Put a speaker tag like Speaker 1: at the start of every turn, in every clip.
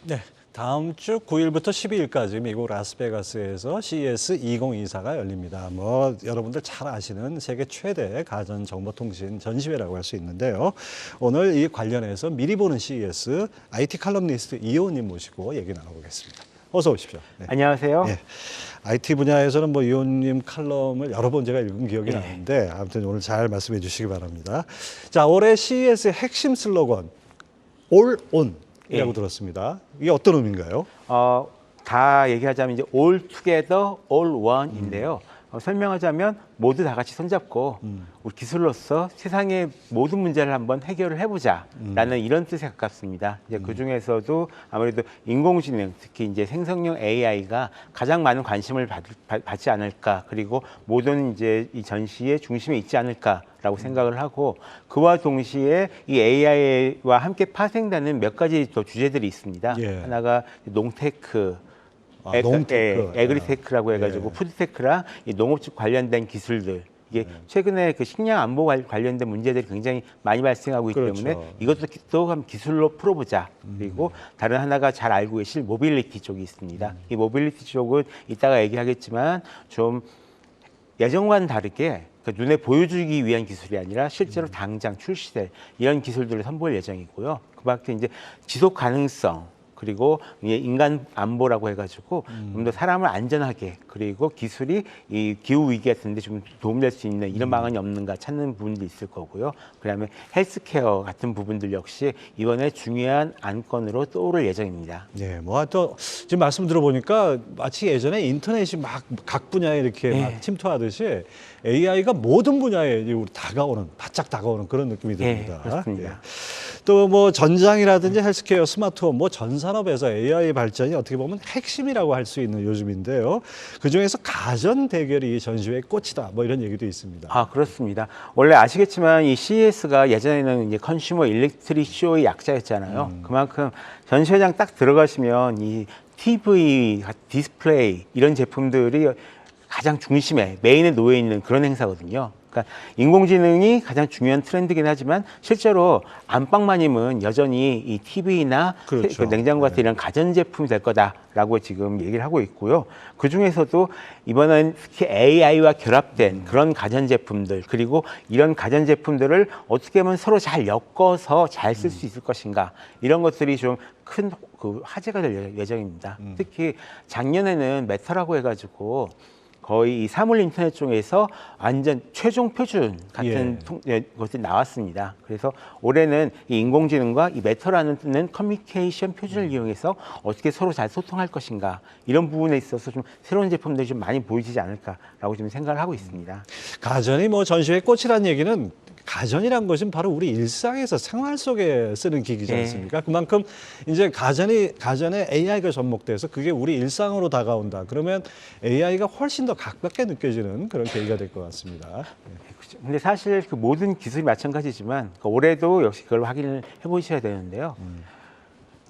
Speaker 1: 네, 다음 주 9일부터 12일까지 미국 라스베가스에서 CES 2024가 열립니다. 뭐 여러분들 잘 아시는 세계 최대 가전 정보통신 전시회라고 할 수 있는데요. 오늘 이 관련해서 미리 보는 CES IT 칼럼니스트 이호님 모시고 얘기 나눠보겠습니다. 어서 오십시오. 네.
Speaker 2: 안녕하세요.
Speaker 1: 네. IT 분야에서는 뭐 이호님 칼럼을 여러 번 제가 읽은 기억이
Speaker 2: 네.
Speaker 1: 나는데 아무튼 오늘 잘 말씀해 주시기 바랍니다. 자, 올해 CES의 핵심 슬로건 All On 이라고 들었습니다. 이게 어떤 의미인가요?
Speaker 2: 다 얘기하자면 이제 all together, all one인데요. 설명하자면 모두 다 같이 손잡고 우리 기술로서 세상의 모든 문제를 한번 해결을 해보자라는 이런 뜻에 가깝습니다. 이제 그 중에서도 아무래도 인공지능, 특히 이제 생성형 AI가 가장 많은 관심을 받지 않을까, 그리고 모든 이제 이 전시의 중심에 있지 않을까라고 생각을 하고, 그와 동시에 이 AI와 함께 파생되는 몇 가지 또 주제들이 있습니다.
Speaker 1: 예.
Speaker 2: 하나가 농테크,
Speaker 1: 농테크.
Speaker 2: 에그리테크라고 해가지고 푸드테크랑 이 농업적 관련된 기술들, 이게 최근에 그 식량 안보 관련된 문제들이 굉장히 많이 발생하고 있기
Speaker 1: 그렇죠.
Speaker 2: 때문에 이것도 또 한번 기술로 풀어보자. 그리고 다른 하나가 잘 알고 계실 모빌리티 쪽이 있습니다. 이 모빌리티 쪽은 이따가 얘기하겠지만 좀 예전과는 다르게 그 눈에 보여주기 위한 기술이 아니라 실제로 당장 출시될 이런 기술들을 선보일 예정이고요. 그 밖에 이제 지속 가능성, 그리고 인간 안보라고 해가지고 좀 더 사람을 안전하게, 그리고 기술이 이 기후 위기 같은데 좀 도움될 수 있는 이런 방안이 없는가 찾는 부분도 있을 거고요. 그다음에 헬스케어 같은 부분들 역시 이번에 중요한 안건으로 떠오를 예정입니다.
Speaker 1: 네, 뭐 또 지금 말씀 들어보니까 마치 예전에 인터넷이 막 각 분야에 이렇게 막 침투하듯이 AI가 모든 분야에 다가오는, 바짝 다가오는 그런 느낌이 듭니다.
Speaker 2: 그렇습니다.
Speaker 1: 또 뭐 전장이라든지 헬스케어, 스마트홈, 뭐 전 산업에서 AI 발전이 어떻게 보면 핵심이라고 할 수 있는 요즘인데요. 그 중에서 가전 대결이 전시회의 꽃이다, 뭐 이런 얘기도 있습니다.
Speaker 2: 아, 그렇습니다. 원래 아시겠지만 이 CES가 예전에는 이제 컨슈머 일렉트릭 쇼의 약자였잖아요. 그만큼 전시회장 딱 들어가시면 이 TV, 디스플레이 이런 제품들이 가장 중심에 메인에 놓여 있는 그런 행사거든요. 그러니까 인공지능이 가장 중요한 트렌드긴 하지만 실제로 안방마님은 여전히 이 TV나
Speaker 1: 그렇죠.
Speaker 2: 냉장고 같은 이런 가전제품이 될 거다라고 지금 얘기를 하고 있고요. 그 중에서도 이번엔 특히 AI와 결합된 그런 가전제품들, 그리고 이런 가전제품들을 어떻게 하면 서로 잘 엮어서 잘 쓸 수 있을 것인가, 이런 것들이 좀 큰 그 화제가 될 예정입니다. 특히 작년에는 메타라고 해가지고 거의 이 사물 인터넷 쪽에서 완전 최종 표준 같은 것이 나왔습니다. 그래서 올해는 이 인공지능과 이 메타라는 커뮤니케이션 표준을 이용해서 어떻게 서로 잘 소통할 것인가, 이런 부분에 있어서 좀 새로운 제품들이 좀 많이 보이지 않을까라고 지금 생각을 하고 있습니다.
Speaker 1: 가전이 뭐 전시회의 꽃이라는 얘기는, 가전이란 것은 바로 우리 일상에서 생활 속에 쓰는 기기지 않습니까? 그만큼 이제 가전에 AI가 접목돼서 그게 우리 일상으로 다가온다. 그러면 AI가 훨씬 더 가깝게 느껴지는 그런 계기가 될 것 같습니다.
Speaker 2: 근데 사실 그 모든 기술이 마찬가지지만 올해도 역시 그걸 확인을 해보셔야 되는데요.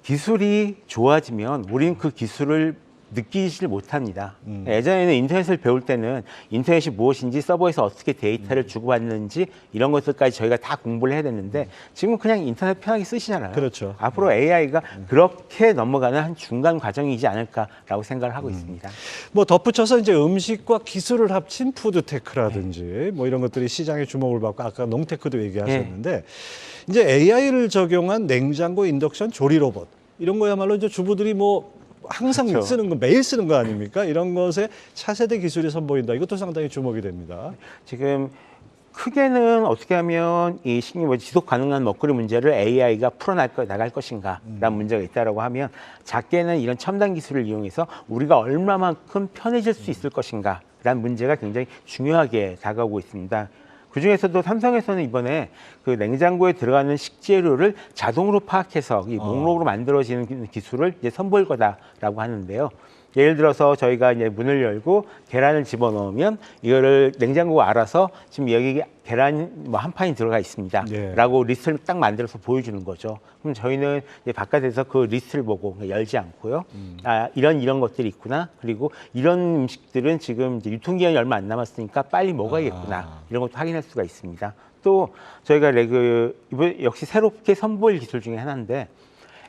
Speaker 2: 기술이 좋아지면 우리는 그 기술을 느끼질 못합니다. 예전에는 인터넷을 배울 때는 인터넷이 무엇인지, 서버에서 어떻게 데이터를 주고받는지 이런 것들까지 저희가 다 공부를 해야 됐는데 지금은 그냥 인터넷 편하게 쓰시잖아요.
Speaker 1: 그렇죠.
Speaker 2: 앞으로 AI가 그렇게 넘어가는 한 중간 과정이지 않을까라고 생각을 하고 있습니다.
Speaker 1: 뭐 덧붙여서 이제 음식과 기술을 합친 푸드테크라든지 뭐 이런 것들이 시장에 주목을 받고, 아까 농테크도 얘기하셨는데 이제 AI를 적용한 냉장고 인덕션 조리 로봇, 이런 거야말로 이제 주부들이 뭐 항상
Speaker 2: 그렇죠.
Speaker 1: 쓰는 거, 매일 쓰는 거 아닙니까? 이런 것에 차세대 기술이 선보인다. 이것도 상당히 주목이 됩니다.
Speaker 2: 지금 크게는 어떻게 하면 이 지속 가능한 먹거리 문제를 AI가 나갈 것인가라는 문제가 있다라고 하면, 작게는 이런 첨단 기술을 이용해서 우리가 얼마만큼 편해질 수 있을 것인가라는 문제가 굉장히 중요하게 다가오고 있습니다. 그중에서도 삼성에서는 이번에 그 냉장고에 들어가는 식재료를 자동으로 파악해서 이 목록으로 만들어지는 기술을 이제 선보일 거다라고 하는데요. 예를 들어서 저희가 이제 문을 열고 계란을 집어넣으면 이거를 냉장고가 알아서 지금 여기 계란 뭐 한 판이 들어가 있습니다.
Speaker 1: 예.
Speaker 2: 라고 리스트를 딱 만들어서 보여주는 거죠. 그럼 저희는 이제 바깥에서 그 리스트를 보고 열지 않고요. 아, 이런 것들이 있구나. 그리고 이런 음식들은 지금 이제 유통기한이 얼마 안 남았으니까 빨리 먹어야겠구나. 이런 것도 확인할 수가 있습니다. 또 저희가 이번 역시 새롭게 선보일 기술 중에 하나인데,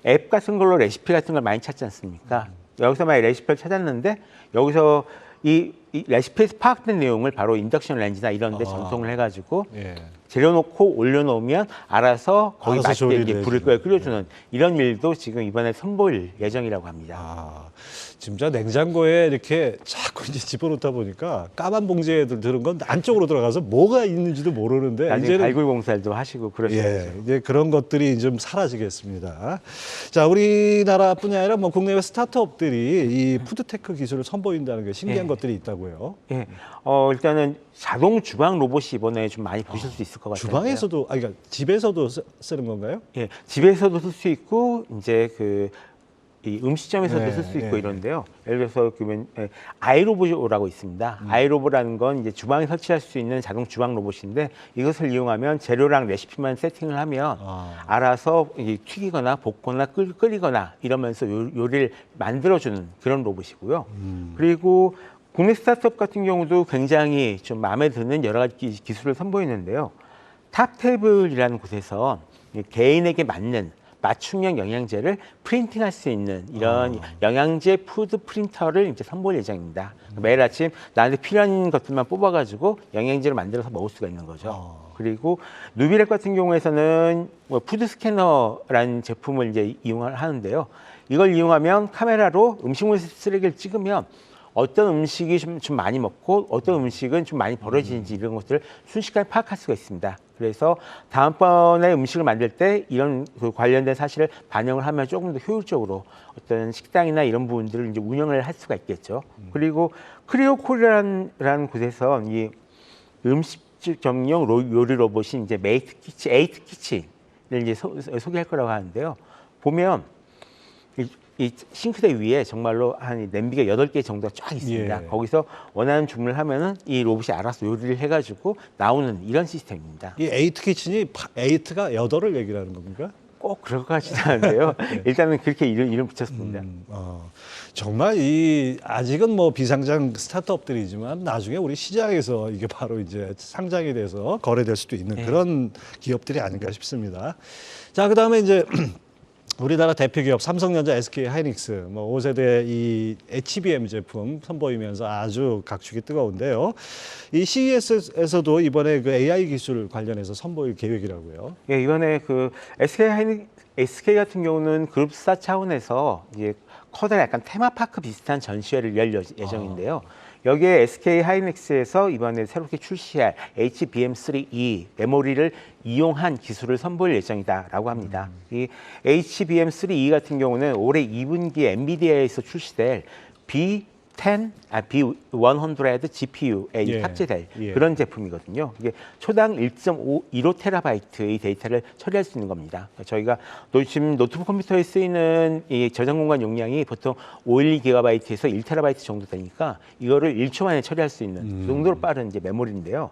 Speaker 2: 앱 같은 걸로 레시피 같은 걸 많이 찾지 않습니까? 여기서 만약 레시피를 찾았는데 여기서 이 레시피에서 파악된 내용을 바로 인덕션 렌즈나 이런 데 전송을 해가지고
Speaker 1: 예.
Speaker 2: 재료 놓고 올려놓으면 알아서 거기
Speaker 1: 알아서
Speaker 2: 맞게
Speaker 1: 조리를
Speaker 2: 이제 불을
Speaker 1: 해주는.
Speaker 2: 끓여주는 이런 일도 지금 이번에 선보일 예정이라고 합니다.
Speaker 1: 아, 진짜 냉장고에 이렇게 자꾸 이제 집어넣다 보니까 까만 봉지에 들은 건 안쪽으로 들어가서 뭐가 있는지도 모르는데
Speaker 2: 나중에
Speaker 1: 이제는
Speaker 2: 발굴 공사도 하시고 그러셔야죠.
Speaker 1: 예, 이제 그런 것들이 좀 사라지겠습니다. 자, 우리나라뿐이 아니라 뭐 국내외 스타트업들이 이 푸드테크 기술을 선보인다는 게 신기한
Speaker 2: 예.
Speaker 1: 것들이 있다고요.
Speaker 2: 예, 일단은 자동 주방 로봇이 이번에 좀 많이 보실 수 있을 것 같아요.
Speaker 1: 주방에서도, 그러니까 집에서도 쓰는 건가요?
Speaker 2: 예, 집에서도 쓸 수 있고 이제 이 음식점에서도
Speaker 1: 네,
Speaker 2: 쓸 수 있고
Speaker 1: 네.
Speaker 2: 이런데요. 예를 들어서 그러면 아이로보라고 있습니다. 아이로보라는 건 이제 주방에 설치할 수 있는 자동 주방 로봇인데 이것을 이용하면 재료랑 레시피만 세팅을 하면 알아서 이게 튀기거나 볶거나 끓이거나 이러면서 요리를 만들어주는 그런 로봇이고요. 그리고 국내 스타트업 같은 경우도 굉장히 좀 마음에 드는 여러 가지 기술을 선보이는데요. 탑테이블이라는 곳에서 개인에게 맞는 맞춤형 영양제를 프린팅할 수 있는 이런 영양제 푸드 프린터를 이제 선보일 예정입니다. 매일 아침 나한테 필요한 것들만 뽑아가지고 영양제를 만들어서 먹을 수가 있는 거죠. 그리고 누비랩 같은 경우에서는 뭐 푸드 스캐너라는 제품을 이제 이용을 하는데요. 이걸 이용하면 카메라로 음식물 쓰레기를 찍으면 어떤 음식이 좀 많이 먹고 어떤 음식은 좀 많이 버려지는지 이런 것들을 순식간에 파악할 수가 있습니다. 그래서 다음번에 음식을 만들 때 이런 그 관련된 사실을 반영을 하면 조금 더 효율적으로 어떤 식당이나 이런 부분들을 이제 운영을 할 수가 있겠죠. 그리고 크리오콜이라는 곳에서 이 음식점용 요리 로봇이 이제 에이트 키친을 이제 소개할 거라고 하는데요. 보면 이 싱크대 위에 정말로 한 냄비가 8개 정도가 쫙 있습니다.
Speaker 1: 예.
Speaker 2: 거기서 원하는 주문을 하면은 이 로봇이 알아서 요리를 해가지고 나오는 이런 시스템입니다.
Speaker 1: 이 에이트 키친이 에이트가 8을 얘기하는 겁니까?
Speaker 2: 꼭 그럴 것 같지는 않은데요. 일단은 그렇게 이름 붙였습니다.
Speaker 1: 정말 아직은 뭐 비상장 스타트업들이지만 나중에 우리 시장에서 이게 바로 이제 상장이 돼서 거래될 수도 있는 그런 기업들이 아닌가 싶습니다. 자, 그다음에 이제 우리나라 대표 기업 삼성전자, SK 하이닉스, 뭐 5세대 이 HBM 제품 선보이면서 아주 각축이 뜨거운데요. 이 CES에서도 이번에 그 AI 기술 관련해서 선보일 계획이라고요.
Speaker 2: 예, 이번에 그 SK 같은 경우는 그룹사 차원에서 이제 커다란 약간 테마파크 비슷한 전시회를 열 예정인데요. 여기에 SK 하이닉스에서 이번에 새롭게 출시할 HBM3E 메모리를 이용한 기술을 선보일 예정이다라고 합니다. 이 HBM3E 같은 경우는 올해 2분기에 엔비디아에서 출시될 B100 GPU에
Speaker 1: 예,
Speaker 2: 탑재될
Speaker 1: 예.
Speaker 2: 그런 제품이거든요. 이게 초당 1.15TB의 데이터를 처리할 수 있는 겁니다. 저희가 지금 노트북 컴퓨터에 쓰이는 이 저장 공간 용량이 보통 512GB에서 1TB 정도 되니까 이거를 1초 만에 처리할 수 있는 그 정도로 빠른 이제 메모리인데요.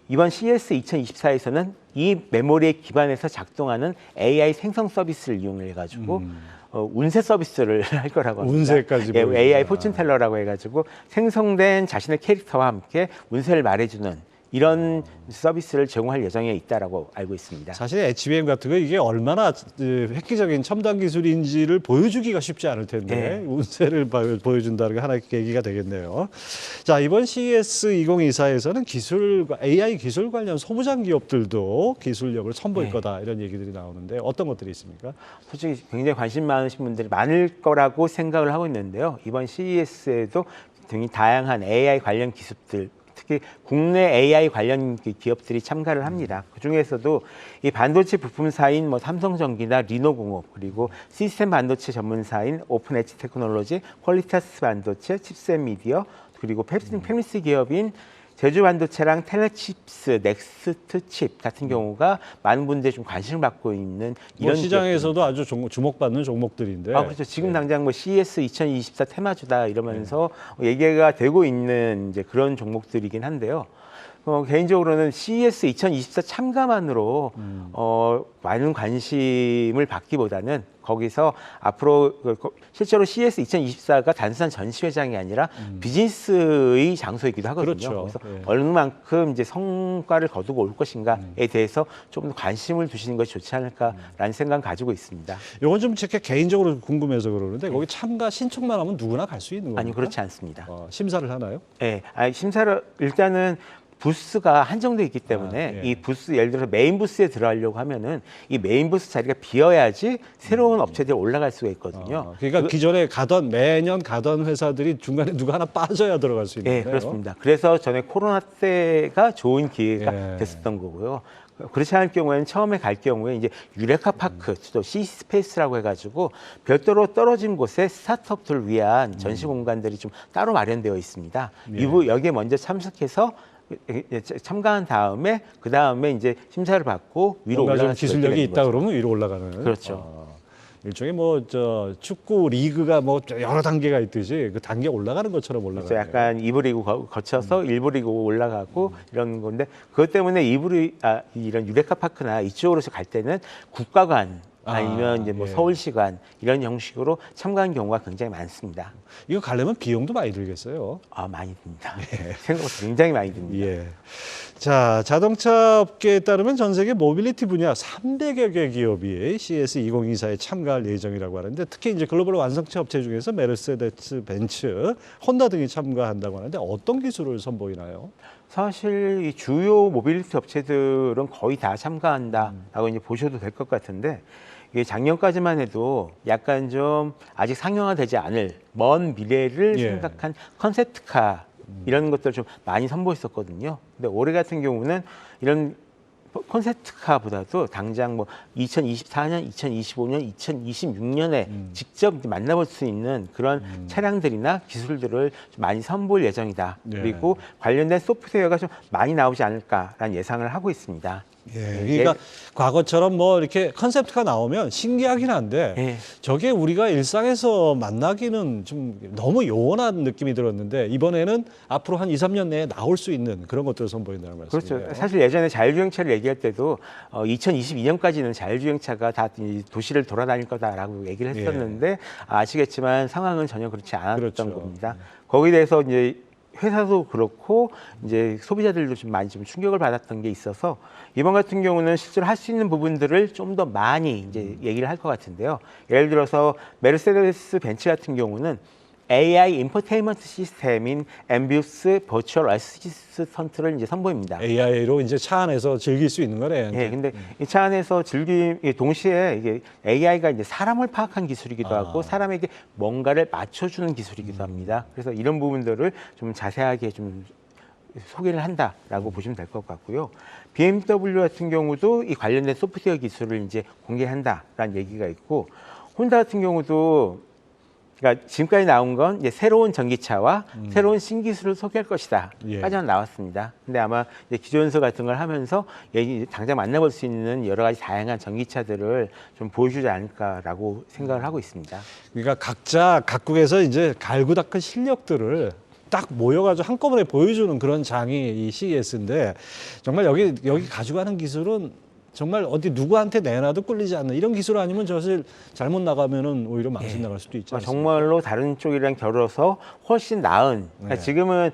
Speaker 2: 이번 CES 2024에서는 이 메모리에 기반해서 작동하는 AI 생성 서비스를 이용해 가지고 운세 서비스를 할 거라고 합니다.
Speaker 1: 운세까지
Speaker 2: 예,
Speaker 1: 보여준다.
Speaker 2: AI 포춘텔러라고 해가지고 생성된 자신의 캐릭터와 함께 운세를 말해주는 이런 서비스를 제공할 예정에 있다라고 알고 있습니다.
Speaker 1: 사실 HBM 같은 거 이게 얼마나 획기적인 첨단 기술인지를 보여주기가 쉽지 않을 텐데 운세를 보여준다는 게 하나의 계기가 되겠네요. 자, 이번 CES 2024에서는 AI 기술 관련 소부장 기업들도 기술력을 선보일 거다 이런 얘기들이 나오는데 어떤 것들이 있습니까?
Speaker 2: 솔직히 굉장히 관심 많으신 분들이 많을 거라고 생각을 하고 있는데요. 이번 CES에도 굉장히 다양한 AI 관련 기술들 특히 국내 AI 관련 기업들이 참가를 합니다. 그 중에서도 이 반도체 부품사인 뭐 삼성전기나 리노공업 그리고 시스템 반도체 전문사인 오픈 엣지 테크놀로지, 퀄리타스 반도체, 칩셋 미디어 그리고 페미스 기업인 제주 반도체랑 텔레칩스, 넥스트 칩 같은 경우가 많은 분들이 좀 관심을 받고 있는
Speaker 1: 뭐
Speaker 2: 이런
Speaker 1: 시장에서도 아주 주목받는 종목들인데.
Speaker 2: 그렇죠. 지금 당장 뭐 CES 2024 테마주다 이러면서 얘기가 되고 있는 이제 그런 종목들이긴 한데요. 개인적으로는 CES 2024 참가만으로 많은 관심을 받기보다는 거기서 앞으로 실제로 CES 2024가 단순한 전시회장이 아니라 비즈니스의 장소이기도 하거든요.
Speaker 1: 그렇죠.
Speaker 2: 그래서
Speaker 1: 예.
Speaker 2: 어느 만큼 이제 성과를 거두고 올 것인가에 대해서 조금 더 관심을 두시는 것이 좋지 않을까라는 생각 가지고 있습니다.
Speaker 1: 이건 좀 제가 개인적으로 궁금해서 그러는데 거기 참가 신청만 하면 누구나 갈 수 있는 겁니까?
Speaker 2: 아니 그렇지 않습니다.
Speaker 1: 심사를 하나요?
Speaker 2: 네, 심사를 일단은 부스가 한정돼 있기 때문에
Speaker 1: 예.
Speaker 2: 이 부스 예를 들어서 메인 부스에 들어가려고 하면은 이 메인 부스 자리가 비어야지 새로운 업체들이 올라갈 수가 있거든요.
Speaker 1: 그러니까 기존에 매년 가던 회사들이 중간에 누가 하나 빠져야 들어갈 수 있는
Speaker 2: 네,
Speaker 1: 거예요.
Speaker 2: 그렇습니다. 그래서 전에 코로나 때가 좋은 기회가
Speaker 1: 예.
Speaker 2: 됐었던 거고요. 그렇지 않을 경우에는 처음에 갈 경우에 이제 유레카 파크, 또 C-스페이스라고 해가지고 별도로 떨어진 곳에 스타트업들을 위한 전시 공간들이 좀 따로 마련되어 있습니다.
Speaker 1: 예.
Speaker 2: 이부 여기에 먼저 참석해서 참가한 다음에 그 다음에 이제 심사를 받고 위로
Speaker 1: 뭔가 좀
Speaker 2: 올라갈 수 있게
Speaker 1: 기술력이
Speaker 2: 되는
Speaker 1: 있다
Speaker 2: 거죠.
Speaker 1: 그러면 위로 올라가는.
Speaker 2: 그렇죠.
Speaker 1: 일종의 축구 리그가 여러 단계가 있듯이 그 단계 올라가는 것처럼 올라가는.
Speaker 2: 그래서 약간 2부 리그 거쳐서 1부 리그 올라가고 이런 건데 그것 때문에 이런 유레카 파크나 이쪽으로 갈 때는 국가관 아니면 이제
Speaker 1: 예.
Speaker 2: 서울시관 이런 형식으로 참가하는 경우가 굉장히 많습니다.
Speaker 1: 이거 가려면 비용도 많이 들겠어요.
Speaker 2: 많이 듭니다. 생각보다 굉장히 많이 듭니다.
Speaker 1: 예. 자, 자동차 업계에 따르면 전 세계 모빌리티 분야 300여 개 기업이 CES 2024에 참가할 예정이라고 하는데 특히 이제 글로벌 완성차 업체 중에서 메르세데스 벤츠, 혼다 등이 참가한다고 하는데 어떤 기술을 선보이나요?
Speaker 2: 사실 이 주요 모빌리티 업체들은 거의 다 참가한다라고 이제 보셔도 될 것 같은데 이게 작년까지만 해도 약간 좀 아직 상용화되지 않을 먼 미래를
Speaker 1: 예.
Speaker 2: 생각한 컨셉트카 이런 것들을 좀 많이 선보였었거든요. 근데 올해 같은 경우는 이런 콘셉트카보다도 당장 2024년, 2025년, 2026년에 직접 만나볼 수 있는 그런 차량들이나 기술들을 좀 많이 선보일 예정이다.
Speaker 1: 네.
Speaker 2: 그리고 관련된 소프트웨어가 좀 많이 나오지 않을까라는 예상을 하고 있습니다.
Speaker 1: 그러니까 과거처럼 이렇게 컨셉트가 나오면 신기하긴 한데
Speaker 2: 예.
Speaker 1: 저게 우리가 일상에서 만나기는 좀 너무 요원한 느낌이 들었는데 이번에는 앞으로 한 2, 3년 내에 나올 수 있는 그런 것들을 선보인다는 말씀이에요.
Speaker 2: 그렇죠. 사실 예전에 자율주행차를 얘기할 때도 2022년까지는 자율주행차가 다 이 도시를 돌아다닐 거다라고 얘기를 했었는데 아시겠지만 상황은 전혀 그렇지 않았던
Speaker 1: 그렇죠.
Speaker 2: 겁니다. 거기에 대해서 이제 회사도 그렇고 이제 소비자들도 좀 많이 좀 충격을 받았던 게 있어서 이번 같은 경우는 실제로 할 수 있는 부분들을 좀 더 많이 이제 얘기를 할 것 같은데요. 예를 들어서 메르세데스 벤츠 같은 경우는 AI 인포테인먼트 시스템인 앰비우스 버추얼 어시스턴트를 이제 선보입니다.
Speaker 1: AI로 이제 차 안에서 즐길 수 있는 거네.
Speaker 2: 예, 근데 이 차 안에서 동시에 이게 AI가 이제 사람을 파악한 기술이기도 하고 사람에게 뭔가를 맞춰주는 기술이기도 합니다. 그래서 이런 부분들을 좀 자세하게 좀 소개를 한다라고 보시면 될 것 같고요. BMW 같은 경우도 이 관련된 소프트웨어 기술을 이제 공개한다라는 얘기가 있고, 혼다 같은 경우도 그러니까 지금까지 나온 건 이제 새로운 전기차와 새로운 신기술을 소개할 것이다.
Speaker 1: 예.
Speaker 2: 까지는 나왔습니다. 근데 아마 이제 기존서 같은 걸 하면서 당장 만나볼 수 있는 여러 가지 다양한 전기차들을 좀 보여주지 않을까라고 생각을 하고 있습니다.
Speaker 1: 그러니까 각국에서 이제 갈고 닦은 실력들을 딱 모여가지고 한꺼번에 보여주는 그런 장이 이 CES인데 정말 여기 가지고 가는 기술은 정말 어디 누구한테 내놔도 꿀리지 않는 이런 기술 아니면 사실 잘못 나가면은 오히려 망신 나갈 수도 있지 않습니까?
Speaker 2: 정말로 다른 쪽이랑 겨뤄서 훨씬 나은. 그러니까 지금은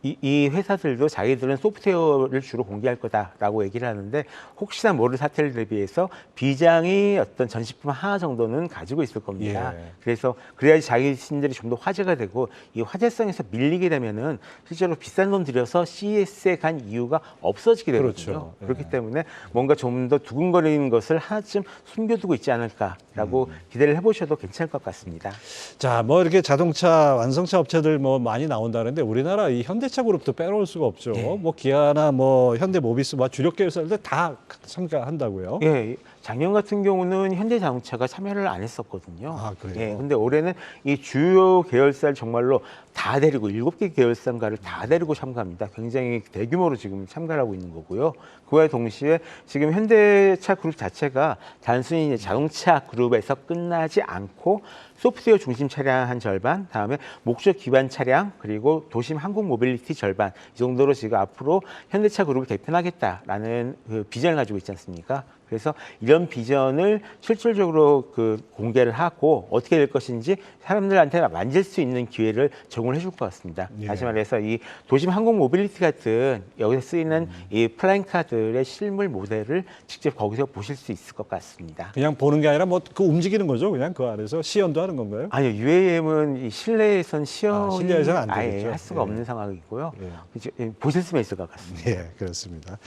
Speaker 2: 이 회사들도 자기들은 소프트웨어를 주로 공개할 거다라고 얘기를 하는데 혹시나 모를 사태를 대비해서 비장의 어떤 전시품 하나 정도는 가지고 있을 겁니다.
Speaker 1: 예.
Speaker 2: 그래서 그래야지 자기신들이 좀 더 화제가 되고 이 화제성에서 밀리게 되면은 실제로 비싼 돈 들여서 CES에 간 이유가 없어지게 되거든요.
Speaker 1: 그렇죠.
Speaker 2: 그렇기 때문에 뭔가 좀 더 두근거리는 것을 하나쯤 숨겨두고 있지 않을까라고 기대를 해보셔도 괜찮을 것 같습니다.
Speaker 1: 자, 이렇게 자동차 완성차 업체들 많이 나온다는데 우리나라 이 현대차 그룹도 빼놓을 수가 없죠. 기아나 현대모비스 주력 계열사들 다 참가한다고요.
Speaker 2: 예, 작년 같은 경우는 현대자동차가 참여를 안 했었거든요.
Speaker 1: 아, 그래요?
Speaker 2: 예, 근데 올해는 이 주요 계열사를 정말로 다 데리고 7개 계열사인가를 다 데리고 참가합니다. 굉장히 대규모로 지금 참가를 하고 있는 거고요. 그와 동시에 지금 현대차 그룹 자체가 단순히 이제 자동차 그룹에서 끝나지 않고 소프트웨어 중심 차량 한 절반, 다음에 목적 기반 차량, 그리고 도심 항공 모빌리티 절반 이 정도로 지금 앞으로 현대차 그룹을 개편하겠다라는 그 비전을 가지고 있지 않습니까? 그래서 이런 비전을 실질적으로 공개를 하고 어떻게 될 것인지 사람들한테 만질 수 있는 기회를 제공을 해줄 것 같습니다.
Speaker 1: 예.
Speaker 2: 다시 말해서 이 도심 항공 모빌리티 같은 여기서 쓰이는 이 플라잉카들의 실물 모델을 직접 거기서 보실 수 있을 것 같습니다.
Speaker 1: 그냥 보는 게 아니라 뭐 그 움직이는 거죠. 그냥 그 안에서 시연도 하는 건가요?
Speaker 2: 아니요, UAM은 이 실내에선 시연이
Speaker 1: 실내에서는 안
Speaker 2: 아예
Speaker 1: 되겠죠.
Speaker 2: 할 수가
Speaker 1: 예.
Speaker 2: 없는 상황이고요.
Speaker 1: 예.
Speaker 2: 이제 보실 수만 있을 것 같습니다.
Speaker 1: 예, 그렇습니다.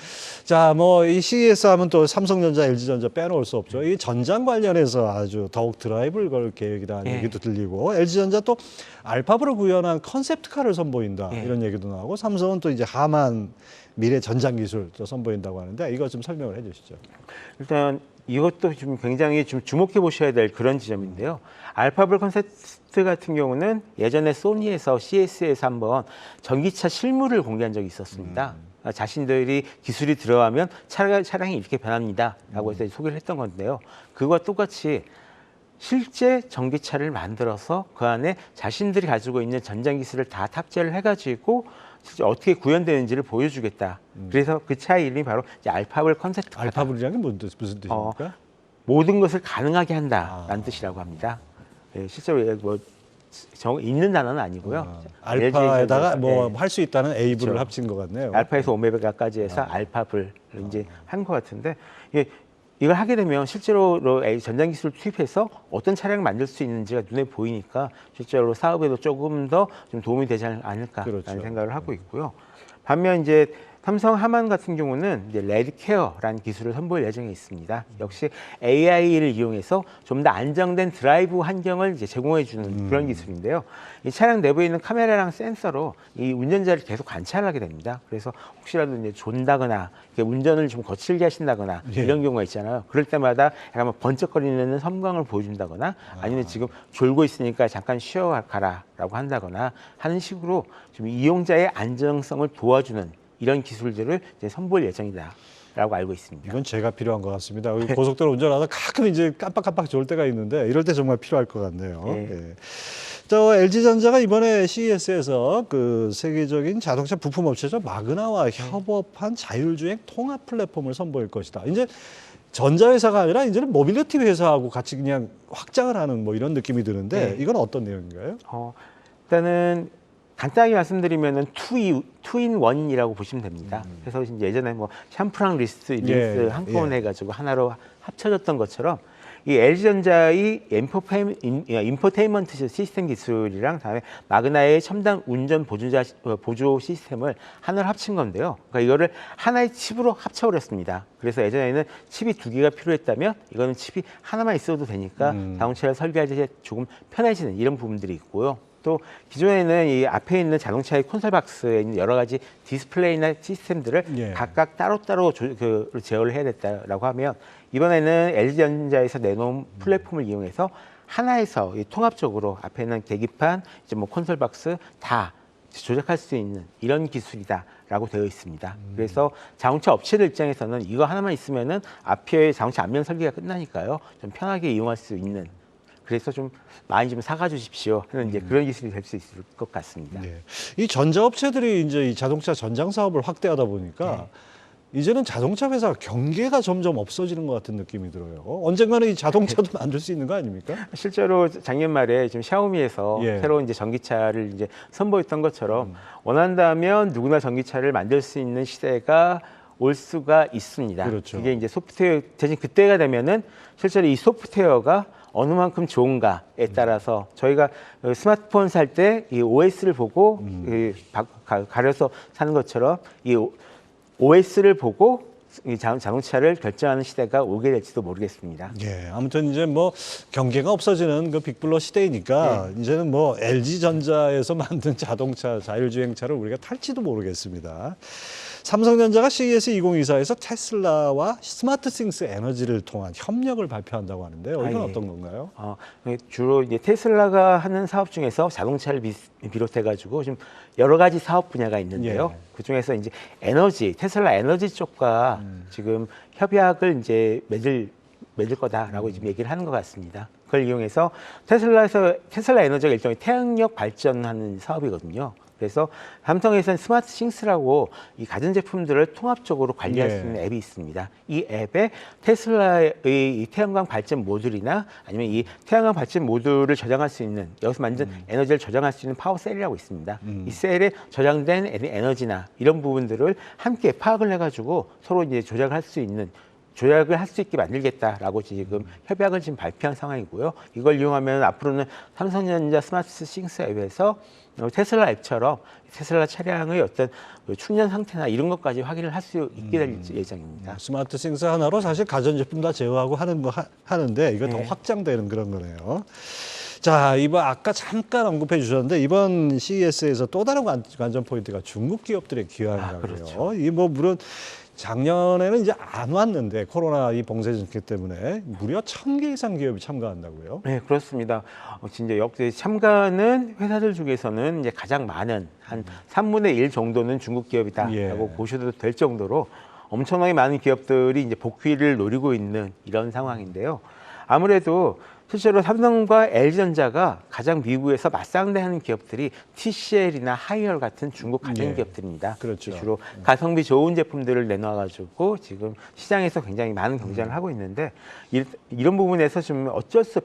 Speaker 1: 자, 뭐 이 CES 하면 또 삼성전자, LG전자 빼놓을 수 없죠. 이 전장 관련해서 아주 더욱 드라이브를 걸 계획이라는
Speaker 2: 예.
Speaker 1: 얘기도 들리고, LG전자 또 알파브를 구현한 컨셉트카를 선보인다
Speaker 2: 예.
Speaker 1: 이런 얘기도 나오고, 삼성은 또 이제 하만 미래 전장 기술 또 선보인다고 하는데 이거 좀 설명을 해주시죠.
Speaker 2: 일단 이것도 좀 굉장히 좀 주목해 보셔야 될 그런 지점인데요. 알파블 컨셉트 같은 경우는 예전에 소니에서 CES에서 한번 전기차 실물을 공개한 적이 있었습니다. 자신들이 기술이 들어가면 차량이 이렇게 변합니다라고 해서 소개를 했던 건데요. 그와 똑같이 실제 전기차를 만들어서 그 안에 자신들이 가지고 있는 전장 기술을 다 탑재를 해가지고 실제 어떻게 구현되는지를 보여주겠다. 그래서 그 차의 이름이 바로 이제 알파블 컨셉트카다.
Speaker 1: 알파블이라는 게 무슨 뜻입니까?
Speaker 2: 모든 것을 가능하게 한다라는 뜻이라고 합니다. 예, 실제로 있는 단어는 아니고요.
Speaker 1: 알파에다가 뭐
Speaker 2: 예,
Speaker 1: 할 수 있다는 A부를
Speaker 2: 그렇죠.
Speaker 1: 합친 것 같네요.
Speaker 2: 알파에서 오메가까지 해서 알파블 이제 한 것 같은데 이걸 하게 되면 실제로 전장 기술을 투입해서 어떤 차량을 만들 수 있는지가 눈에 보이니까 실제로 사업에도 조금 더 좀 도움이 되지 않을까라는
Speaker 1: 그렇죠.
Speaker 2: 생각을 하고 있고요. 반면 이제 삼성 하만 같은 경우는 이제 레드케어라는 기술을 선보일 예정에 있습니다. 역시 AI를 이용해서 좀 더 안정된 드라이브 환경을 이제 제공해 주는 그런 기술인데요. 이 차량 내부에 있는 카메라랑 센서로 이 운전자를 계속 관찰하게 됩니다. 그래서 혹시라도 이제 존다거나 운전을 좀 거칠게 하신다거나
Speaker 1: 예.
Speaker 2: 이런 경우가 있잖아요. 그럴 때마다 약간 번쩍거리는 섬광을 보여준다거나 아니면 지금 졸고 있으니까 잠깐 쉬어가라라고 한다거나 하는 식으로 좀 이용자의 안정성을 도와주는 이런 기술들을 이제 선보일 예정이다라고 알고 있습니다.
Speaker 1: 이건 제가 필요한 것 같습니다. 고속도로 운전하다 가끔 이제 깜빡깜빡 좋을 때가 있는데 이럴 때 정말 필요할 것 같네요.
Speaker 2: 예.
Speaker 1: 예. 저 LG전자가 이번에 CES에서 그 세계적인 자동차 부품 업체죠 마그나와 협업한 자율주행 통합 플랫폼을 선보일 것이다. 이제 전자회사가 아니라 이제는 모빌리티 회사하고 같이 그냥 확장을 하는 뭐 이런 느낌이 드는데 이건 어떤 내용인가요?
Speaker 2: 일단은 간단하게 말씀드리면은 투인 원이라고 보시면 됩니다. 그래서 이제 예전에 뭐 샴푸랑 린스 한꺼번에 해가지고 하나로 합쳐졌던 것처럼 이 LG전자의 인포테인먼트 시스템 기술이랑 다음에 마그나의 첨단 운전 보조 시스템을 하나로 합친 건데요. 그러니까 이거를 하나의 칩으로 합쳐버렸습니다. 그래서 예전에는 칩이 두 개가 필요했다면 이거는 칩이 하나만 있어도 되니까 자동차를 설계할 때 조금 편해지는 이런 부분들이 있고요. 또 기존에는 이 앞에 있는 자동차의 콘솔 박스에 있는 여러 가지 디스플레이나 시스템들을 각각 따로따로 제어를 해야 됐다라고 하면 이번에는 LG전자에서 내놓은 플랫폼을 이용해서 하나에서 통합적으로 앞에 있는 계기판, 이제 뭐 콘솔 박스 다 조작할 수 있는 이런 기술이다라고 되어 있습니다. 그래서 자동차 업체들 입장에서는 이거 하나만 있으면은 앞에 자동차 앞면 설계가 끝나니까요. 좀 편하게 이용할 수 있는. 그래서 좀 많이 좀 사가 주십시오 하는 이제 그런 기술이 될 수 있을 것 같습니다.
Speaker 1: 네. 이 전자업체들이 이제 이 자동차 전장 사업을 확대하다 보니까 이제는 자동차 회사 경계가 점점 없어지는 것 같은 느낌이 들어요. 언젠가는 이 자동차도 만들 수 있는 거 아닙니까?
Speaker 2: 실제로 작년 말에 지금 샤오미에서 새로운 이제 전기차를 이제 선보였던 것처럼 원한다면 누구나 전기차를 만들 수 있는 시대가 올 수가 있습니다.
Speaker 1: 그렇죠.
Speaker 2: 이게 이제 소프트웨어 대신 그때가 되면은 실제로 이 소프트웨어가 어느 만큼 좋은가에 따라서 저희가 스마트폰 살 때 이 OS를 보고 가려서 사는 것처럼 이 OS를 보고 이 자동차를 결정하는 시대가 오게 될지도 모르겠습니다.
Speaker 1: 예, 아무튼 이제 뭐 경계가 없어지는 그 빅블러 시대이니까 이제는 뭐 LG전자에서 만든 자동차 자율주행차를 우리가 탈지도 모르겠습니다. 삼성전자가 CES 2024에서 테슬라와 스마트싱스 에너지를 통한 협력을 발표한다고 하는데요. 이건 어떤 건가요?
Speaker 2: 주로 이제 테슬라가 하는 사업 중에서 자동차를 비롯해가지고 좀 여러 가지 사업 분야가 있는데요. 그 중에서 이제 테슬라 에너지 쪽과 지금 협약을 이제 맺을 거다라고 지금 얘기를 하는 것 같습니다. 그걸 이용해서 테슬라 에너지가 일종의 태양력 발전하는 사업이거든요. 그래서 삼성에서는 스마트 싱스라고 이 가전제품들을 통합적으로 관리할
Speaker 1: 예.
Speaker 2: 수 있는 앱이 있습니다. 이 앱에 테슬라의 이 태양광 발전 모듈이나 아니면 이 태양광 발전 모듈을 저장할 수 있는, 여기서 만든 에너지를 저장할 수 있는 파워셀이라고 있습니다. 이 셀에 저장된 에너지나 이런 부분들을 함께 파악을 해가지고 서로 이제 조작을 할 수 있게 만들겠다라고 지금 협약을 지금 발표한 상황이고요. 이걸 이용하면 앞으로는 삼성전자 스마트 싱스 앱에서 테슬라 앱처럼 테슬라 차량의 어떤 충전 상태나 이런 것까지 확인을 할 수 있게 될 예정입니다.
Speaker 1: 스마트 싱스 하나로 사실 가전제품 다 제어하고 하는데 이거 더
Speaker 2: 네.
Speaker 1: 확장되는 그런 거네요. 자, 이번 아까 잠깐 언급해 주셨는데 이번 CES에서 또 다른 관전 포인트가 중국 기업들의 귀환이라고요.
Speaker 2: 그렇죠.
Speaker 1: 이 뭐 물론 작년에는 이제 안 왔는데 코로나 이 봉쇄 정책 때문에 무려 1,000개 이상 기업이 참가한다고요.
Speaker 2: 네, 그렇습니다. 진짜 역대 참가하는 회사들 중에서는 이제 가장 많은 한 3분의 1 정도는 중국 기업이다라고
Speaker 1: 예.
Speaker 2: 보셔도 될 정도로 엄청나게 많은 기업들이 이제 복귀를 노리고 있는 이런 상황인데요. 아무래도 실제로 삼성과 LG전자가 가장 미국에서 맞상대하는 기업들이 TCL이나 하이얼 같은 중국 가전 기업들입니다.
Speaker 1: 그렇죠.
Speaker 2: 주로 가성비 좋은 제품들을 내놔가지고 지금 시장에서 굉장히 많은 경쟁을 하고 있는데 이런 부분에서 좀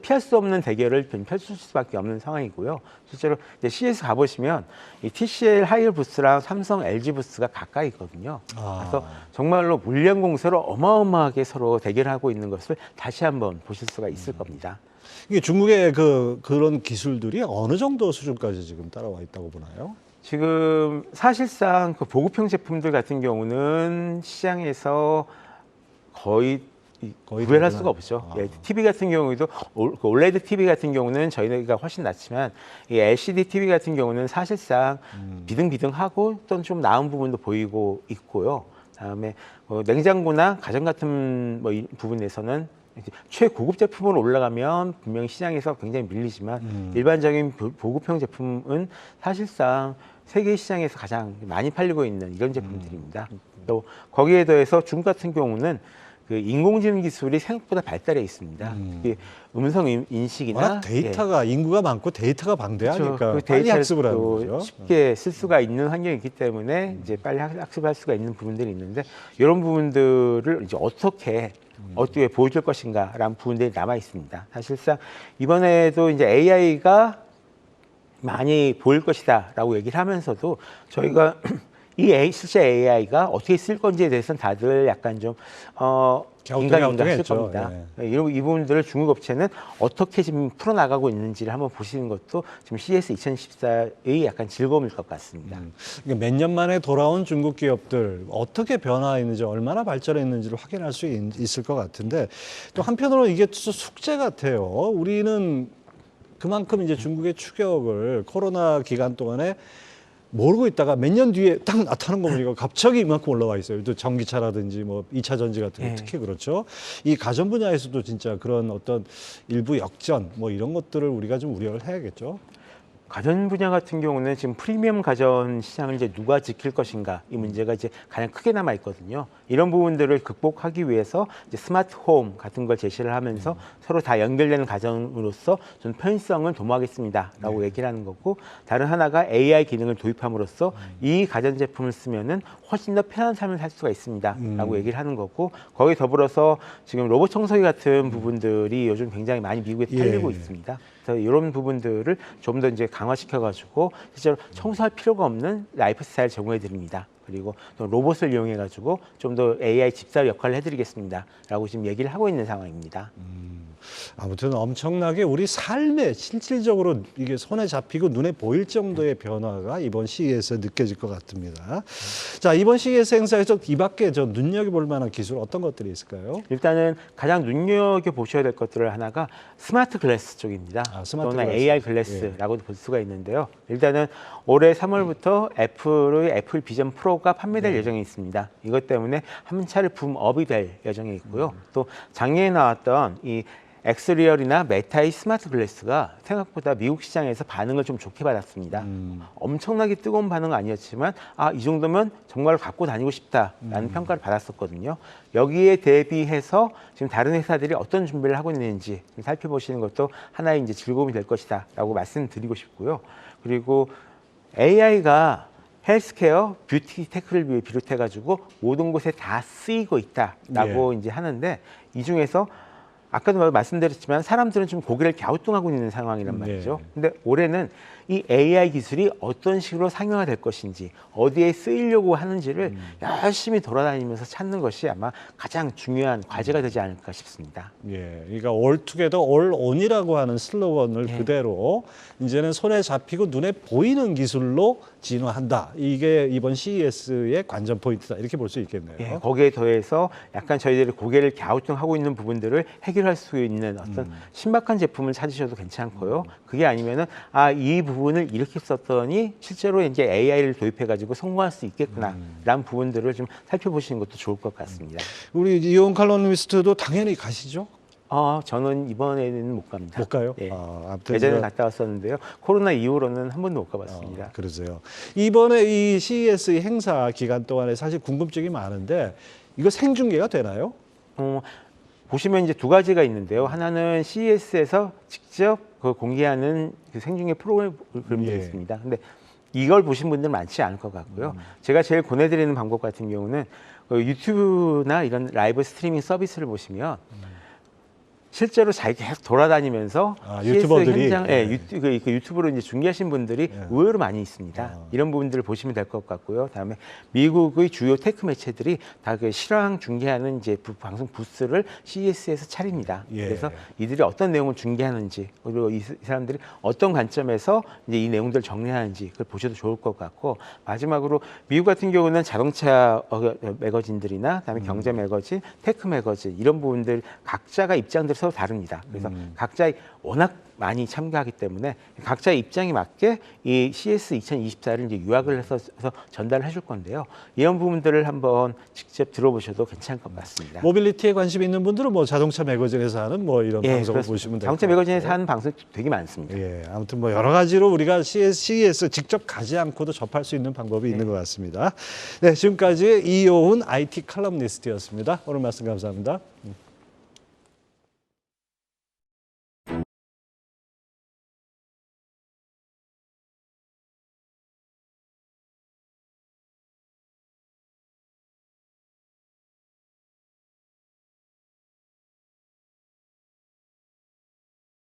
Speaker 2: 피할 수 없는 대결을 펼칠 수밖에 없는 상황이고요. 실제로 이제 CES 가보시면 이 TCL 하이얼 부스랑 삼성 LG 부스가 가까이 있거든요. 그래서 정말로 물량 공세로 어마어마하게 서로 대결하고 있는 것을 다시 한번 보실 수가 있을 겁니다.
Speaker 1: 이게 중국의 그런 기술들이 어느 정도 수준까지 지금 따라와 있다고 보나요?
Speaker 2: 지금 사실상 그 보급형 제품들 같은 경우는 시장에서 거의 구별할 수가 없죠. 예, TV 같은 경우에도 OLED TV 같은 경우는 저희가 훨씬 낫지만 이 LCD TV 같은 경우는 사실상 비등비등하고 또는 좀 나은 부분도 보이고 있고요. 다음에 냉장고나 가전 같은 이 부분에서는 최고급 제품으로 올라가면 분명히 시장에서 굉장히 밀리지만 일반적인 보급형 제품은 사실상 세계 시장에서 가장 많이 팔리고 있는 이런 제품들입니다. 또 거기에 더해서 중국 같은 경우는 그 인공지능 기술이 생각보다 발달해 있습니다. 음성 인식이나
Speaker 1: 워낙 데이터가 인구가 많고 데이터가 방대하니까
Speaker 2: 그
Speaker 1: 빨리
Speaker 2: 데이터를
Speaker 1: 학습을 하는
Speaker 2: 또
Speaker 1: 거죠.
Speaker 2: 쉽게 쓸 수가 있는 환경이 있기 때문에 이제 빨리 학습할 수가 있는 부분들이 있는데 이런 부분들을 이제 어떻게 보여줄 것인가라는 부분들이 남아 있습니다. 사실상 이번에도 이제 AI가 많이 보일 것이다라고 얘기를 하면서도 저희가 실제 AI가 어떻게 쓸 건지에 대해서는 다들 약간 좀 인간했을 겁니다.
Speaker 1: 예.
Speaker 2: 이 부분들을 중국 업체는 어떻게 지금 풀어나가고 있는지를 한번 보시는 것도 지금 CES 2014의 약간 즐거움일 것 같습니다.
Speaker 1: 몇 년 만에 돌아온 중국 기업들 어떻게 변화했는지 얼마나 발전했는지를 확인할 수 있을 것 같은데 또 한편으로 이게 숙제 같아요. 우리는 그만큼 이제 중국의 추격을 코로나 기간 동안에 모르고 있다가 몇 년 뒤에 딱 나타나는 거 보니까 갑자기 이만큼 올라와 있어요. 또 전기차라든지 뭐 2차 전지 같은 거 특히 그렇죠. 이 가전 분야에서도 진짜 그런 어떤 일부 역전 뭐 이런 것들을 우리가 좀 우려를 해야겠죠.
Speaker 2: 가전 분야 같은 경우는 지금 프리미엄 가전 시장을 이제 누가 지킬 것인가 이 문제가 이제 가장 크게 남아 있거든요. 이런 부분들을 극복하기 위해서 이제 스마트 홈 같은 걸 제시를 하면서 서로 다 연결되는 가정으로서 좀 편의성을 도모하겠습니다라고 얘기를 하는 거고, 다른 하나가 AI 기능을 도입함으로써 이 가전 제품을 쓰면은 훨씬 더 편한 삶을 살 수가 있습니다라고 얘기를 하는 거고, 거기에 더불어서 지금 로봇 청소기 같은 부분들이 요즘 굉장히 많이 미국에서 팔리고 있습니다. 그래서 이런 부분들을 좀 더 이제 강화시켜가지고 실제로 청소할 필요가 없는 라이프 스타일 제공해 드립니다. 그리고 또 로봇을 이용해 가지고 좀 더 AI 집사 역할을 해드리겠습니다라고 지금 얘기를 하고 있는 상황입니다.
Speaker 1: 아무튼 엄청나게 우리 삶에 실질적으로 이게 손에 잡히고 눈에 보일 정도의 변화가 이번 CES에 느껴질 것 같습니다. 자, 이번 CES 행사에서 이 밖에 눈여겨볼 만한 기술 어떤 것들이 있을까요?
Speaker 2: 일단은 가장 눈여겨보셔야 될 것들을 하나가 스마트 글래스 쪽입니다.
Speaker 1: 스마트
Speaker 2: 또는
Speaker 1: 글래스.
Speaker 2: AI 글래스라고도 볼 수가 있는데요. 일단은 올해 3월부터 애플의 애플 비전 프로가 판매될 예정이 있습니다. 이것 때문에 한 차례 붐업이 될 예정이 있고요. 또 작년에 나왔던 이 엑스리얼이나 메타의 스마트 글래스가 생각보다 미국 시장에서 반응을 좀 좋게 받았습니다. 엄청나게 뜨거운 반응은 아니었지만 이 정도면 정말 갖고 다니고 싶다라는 평가를 받았었거든요. 여기에 대비해서 지금 다른 회사들이 어떤 준비를 하고 있는지 살펴보시는 것도 하나의 이제 즐거움이 될 것이다라고 말씀드리고 싶고요. 그리고 AI가 헬스케어, 뷰티 테크를 비롯해가지고 모든 곳에 다 쓰이고 있다라고 이제 하는데 이 중에서 아까도 말씀드렸지만 사람들은 좀 고개를 갸우뚱하고 있는 상황이란 말이죠. 근데 올해는 이 AI 기술이 어떤 식으로 상용화될 것인지 어디에 쓰이려고 하는지를 열심히 돌아다니면서 찾는 것이 아마 가장 중요한 과제가 되지 않을까 싶습니다.
Speaker 1: 예, 그러니까 All Together, All On이라고 하는 슬로건을
Speaker 2: 예.
Speaker 1: 그대로 이제는 손에 잡히고 눈에 보이는 기술로 진화한다. 이게 이번 CES의 관전 포인트다. 이렇게 볼 수 있겠네요.
Speaker 2: 예, 거기에 더해서 약간 저희들이 고개를 갸우뚱하고 있는 부분들을 해결할 수 있는 어떤 신박한 제품을 찾으셔도 괜찮고요. 그게 아니면은 이 부분을 이렇게 썼더니 실제로 이제 AI를 도입해가지고 성공할 수 있겠구나라는 부분들을 좀 살펴보시는 것도 좋을 것 같습니다.
Speaker 1: 우리 이온 칼럼니스트도 당연히 가시죠?
Speaker 2: 저는 이번에는 못 갑니다.
Speaker 1: 못 가요?
Speaker 2: 예.
Speaker 1: 아무튼
Speaker 2: 예전에 갔다 왔었는데요. 코로나 이후로는 한 번도 못 가봤습니다.
Speaker 1: 그러세요. 이번에 이 CES 행사 기간 동안에 사실 궁금증이 많은데 이거 생중계가 되나요?
Speaker 2: 보시면 이제 두 가지가 있는데요. 하나는 CES에서 직접 공개하는 그 생중계 프로그램이
Speaker 1: 예.
Speaker 2: 있습니다. 근데 이걸 보신 분들 많지 않을 것 같고요. 제가 제일 권해드리는 방법 같은 경우는 유튜브나 이런 라이브 스트리밍 서비스를 보시면 실제로 자기가 계속 돌아다니면서
Speaker 1: 유튜버들이
Speaker 2: 현장, 유튜브로 이제 중계하신 분들이 의외로 많이 있습니다. 이런 부분들을 보시면 될 것 같고요. 다음에 미국의 주요 테크 매체들이 다 그 실황 중계하는 이제 방송 부스를 CES에서 차립니다.
Speaker 1: 예.
Speaker 2: 그래서 이들이 어떤 내용을 중계하는지 그리고 이 사람들이 어떤 관점에서 이제 이 내용들을 정리하는지 그걸 보셔도 좋을 것 같고 마지막으로 미국 같은 경우는 자동차 매거진들이나 그다음에 경제 매거진, 테크 매거진 이런 부분들 각자가 입장들이 서로 다릅니다. 그래서 각자 워낙 많이 참가하기 때문에 각자의 입장에 맞게 이 CS 2024를 이제 요약을 해서 전달을 해줄 건데요. 이런 부분들을 한번 직접 들어보셔도 괜찮을 것 같습니다.
Speaker 1: 모빌리티에 관심 있는 분들은 뭐 자동차 매거진에서 하는 뭐 이런 방송을
Speaker 2: 그렇습니다.
Speaker 1: 보시면 돼요.
Speaker 2: 자동차 매거진에서 하는 방송이 되게 많습니다.
Speaker 1: 예, 아무튼 뭐 여러 가지로 우리가 CES 직접 가지 않고도 접할 수 있는 방법이 있는 것 같습니다. 네, 지금까지 이효훈 IT 칼럼니스트였습니다. 오늘 말씀 감사합니다.